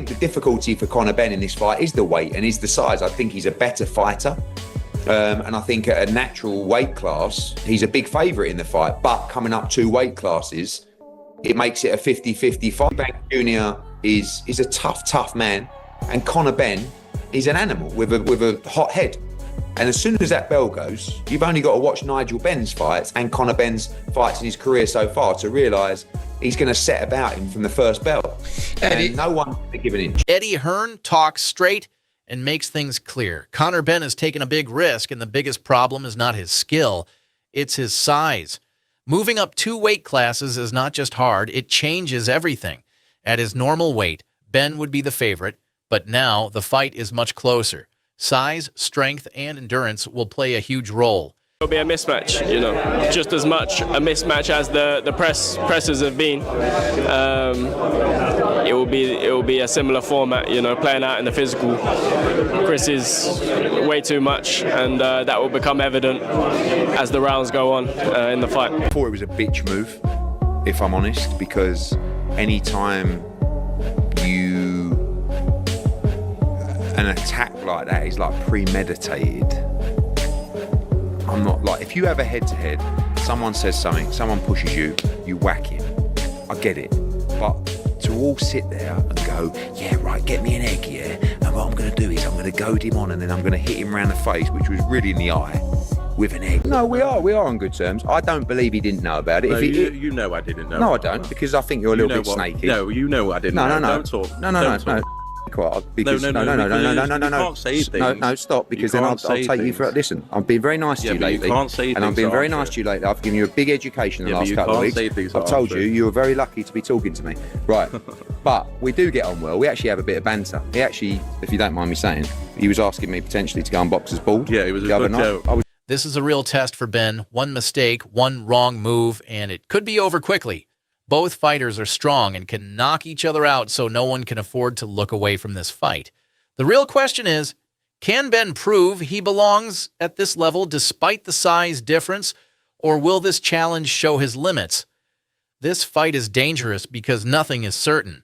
think the difficulty for Conor Benn in this fight is the weight and is the size. I think he's a better fighter. And I think at a natural weight class, he's a big favourite in the fight. But coming up 2 weight classes, it makes it a 50-50 fight. Eubank Jr. is a tough man. And Conor Benn is an animal with a hot head. And as soon as that bell goes, you've only got to watch Nigel Benn's fights and Conor Benn's fights in his career so far to realise he's going to set about him from the first bell. And no one's going to give an inch. Eddie Hearn talks straight and makes things clear. Conor Benn has taken a big risk, and the biggest problem is not his skill, it's his size. Moving up 2 weight classes is not just hard, it changes everything. At his normal weight, Benn would be the favorite, but now the fight is much closer. Size, strength, and endurance will play a huge role. It'll be a mismatch, you know, just as much a mismatch as the presses have been. It will be a similar format, you know, playing out in the physical. Chris is way too much, and that will become evident as the rounds go on in the fight. I thought it was a bitch move, if I'm honest, because any time an attack like that is like premeditated. I'm not like, if you have a head-to-head, someone says something, someone pushes you, you whack it. I get it. But to all sit there and go, yeah, right, get me an egg, yeah, and what I'm going to do is I'm going to goad him on and then I'm going to hit him around the face, which was really in the eye, with an egg. No, we are on good terms. I don't believe he didn't know about it. No, you know I didn't know. No, I don't, because I think you're a little bit snaky. No, you know I didn't know. No. Don't talk. No. Because, no. You can't say things. No, stop, because then I'll take you for. Listen, I've been very nice to you lately. You can't say things. And I've been very nice to you lately. I've given you a big education in the last couple of weeks. I've told you were very lucky to be talking to me. Right. But we do get on well. We actually have a bit of banter. He actually, if you don't mind me saying, he was asking me potentially to go and box his bald. Yeah, it was a good joke. This is a real test for Benn. One mistake, one wrong move, and it could be over quickly. Both fighters are strong and can knock each other out, so no one can afford to look away from this fight. The real question is, can Benn prove he belongs at this level despite the size difference, or will this challenge show his limits? This fight is dangerous because nothing is certain.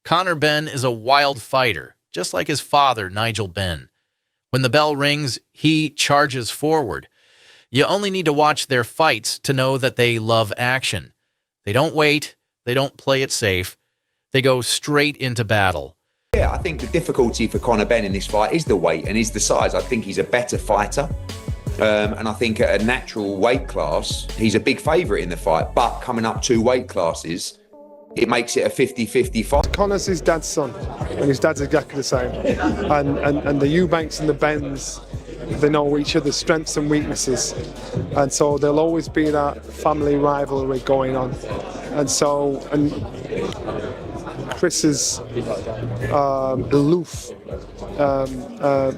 Conor Benn is a wild fighter, just like his father, Nigel Benn. When the bell rings, he charges forward. You only need to watch their fights to know that they love action. They don't wait. They don't play it safe. They go straight into battle. Yeah, I think the difficulty for Conor Benn in this fight is the weight and is the size. I think he's a better fighter. And I think at a natural weight class, he's a big favourite in the fight. But coming up 2 weight classes, it makes it a 50-50 fight. Conor's his dad's son, and his dad's exactly the same. And the Eubanks and the Benns, they know each other's strengths and weaknesses, and so there'll always be that family rivalry going on. And Chris's aloof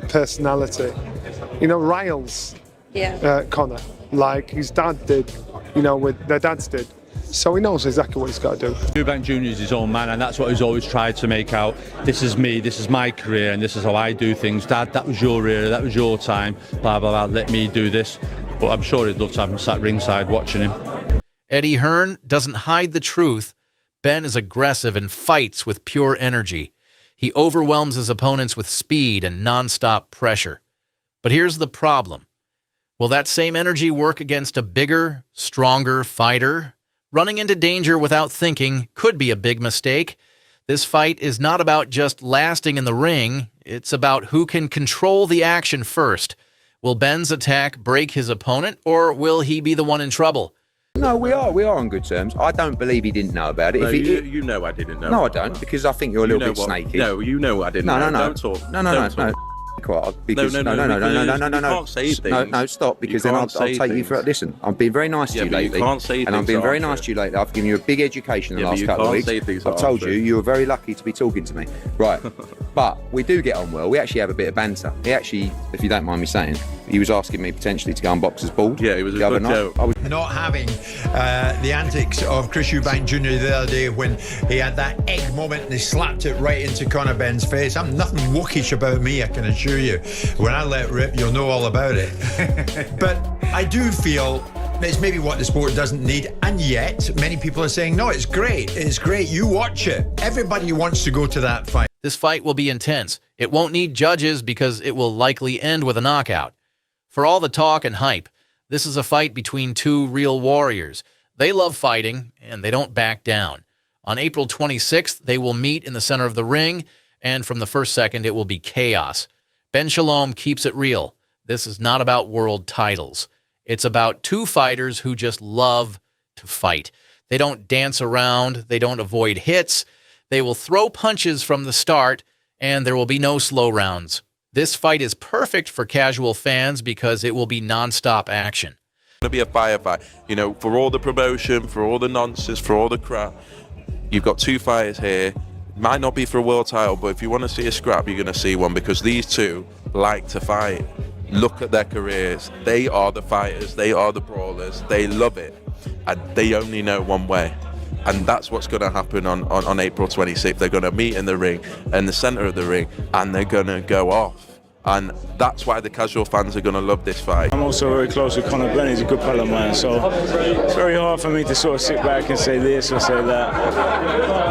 personality, you know, riles Conor, like his dad did, you know, with their dads did. So he knows exactly what he's got to do. Eubank Jr. is his own man, and that's what he's always tried to make out. This is me, this is my career, and this is how I do things. Dad, that was your era, that was your time, blah, blah, blah, let me do this. But I'm sure he'd love to have him sat ringside watching him. Eddie Hearn doesn't hide the truth. Benn is aggressive and fights with pure energy. He overwhelms his opponents with speed and non-stop pressure. But here's the problem. Will that same energy work against a bigger, stronger fighter? Running into danger without thinking could be a big mistake. This fight is not about just lasting in the ring. It's about who can control the action first. Will Benn's attack break his opponent, or will he be the one in trouble? No, we are on good terms. I don't believe he didn't know about it. No, you know I didn't know. No, I don't, because I think you're a little bit snaky. No, you know I didn't know. No. Don't talk. No. Because, no. You can't say things. No, stop, because then I'll take you for. Listen, I've been very nice to you lately. You can't say things. And I've been very nice to you lately. I've given you a big education in the last couple of weeks. I've told you were very lucky to be talking to me. Right. But we do get on well. We actually have a bit of banter. He actually, if you don't mind me saying, he was asking me potentially to go and box his bald. Yeah, it was a good joke. Not having the antics of Chris Eubank Jr. the other day when he had that egg moment and he slapped it right into Conor Benn's face. I'm nothing wookish about me, I can assure you. When I let rip, you'll know all about it. But I do feel it's maybe what the sport doesn't need, and yet many people are saying, no, it's great, you watch it. Everybody wants to go to that fight. This fight will be intense. It won't need judges because it will likely end with a knockout. For all the talk and hype, this is a fight between two real warriors. They love fighting, and they don't back down. On April 26th, they will meet in the center of the ring, and from the first second, it will be chaos. Ben Shalom keeps it real. This is not about world titles. It's about two fighters who just love to fight. They don't dance around. They don't avoid hits. They will throw punches from the start, and there will be no slow rounds. This fight is perfect for casual fans because it will be non-stop action. It's going to be a firefight. You know, for all the promotion, for all the nonsense, for all the crap, you've got two fighters here. Might not be for a world title, but if you want to see a scrap, you're going to see one because these two like to fight. Look at their careers. They are the fighters. They are the brawlers. They love it. And they only know one way. And that's what's going to happen on April 26th. They're going to meet in the ring, in the center of the ring, and they're going to go off. And that's why the casual fans are going to love this fight. I'm also very close with Conor Benn. He's a good pal of mine, so it's very hard for me to sort of sit back and say this or say that.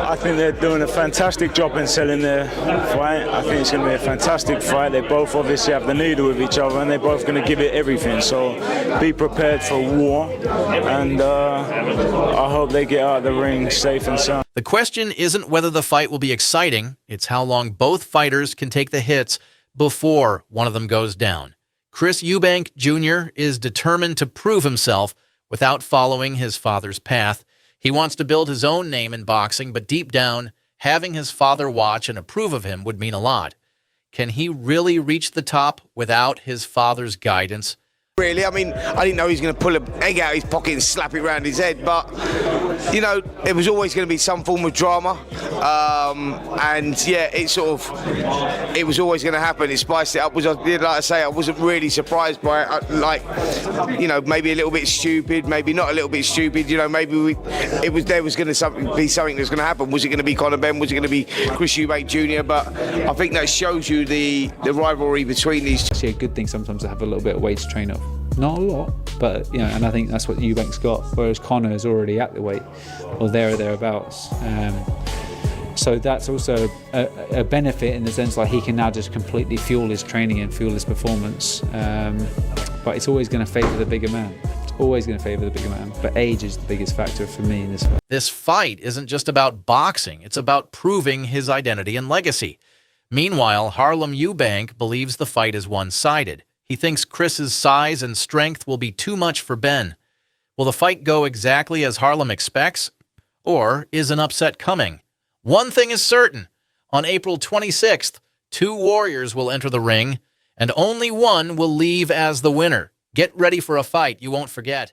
I think they're doing a fantastic job in selling their fight. I think it's going to be a fantastic fight. They both obviously have the needle with each other, and they're both going to give it everything. So be prepared for war, and I hope they get out of the ring safe and sound. The question isn't whether the fight will be exciting. It's how long both fighters can take the hits before one of them goes down. Chris Eubank Jr. is determined to prove himself without following his father's path. He wants to build his own name in boxing, but deep down, having his father watch and approve of him would mean a lot. Can he really reach the top without his father's guidance? Really, I mean, I didn't know he was going to pull an egg out of his pocket and slap it around his head, but, you know, it was always going to be some form of drama, and yeah, it was always going to happen. It spiced it up. Like I say, I wasn't really surprised by it, like, you know, maybe a little bit stupid, maybe not a little bit stupid, you know, maybe there was going to be something that's going to happen. Was it going to be Conor Benn? Was it going to be Chris Eubank Jr.? But I think that shows you the rivalry between these two. It's actually a good thing sometimes to have a little bit of weight to train off. Not a lot, but, you know, and I think that's what Eubank's got, whereas Conor is already at the weight, or there or thereabouts. So that's also a benefit in the sense like he can now just completely fuel his training and fuel his performance. But it's always going to favour the bigger man. It's always going to favour the bigger man. But age is the biggest factor for me in this fight. This fight isn't just about boxing. It's about proving his identity and legacy. Meanwhile, Harlem Eubank believes the fight is one-sided. He thinks Chris's size and strength will be too much for Ben. Will the fight go exactly as Harlem expects? Or is an upset coming? One thing is certain. On April 26th, two warriors will enter the ring, and only one will leave as the winner. Get ready for a fight you won't forget.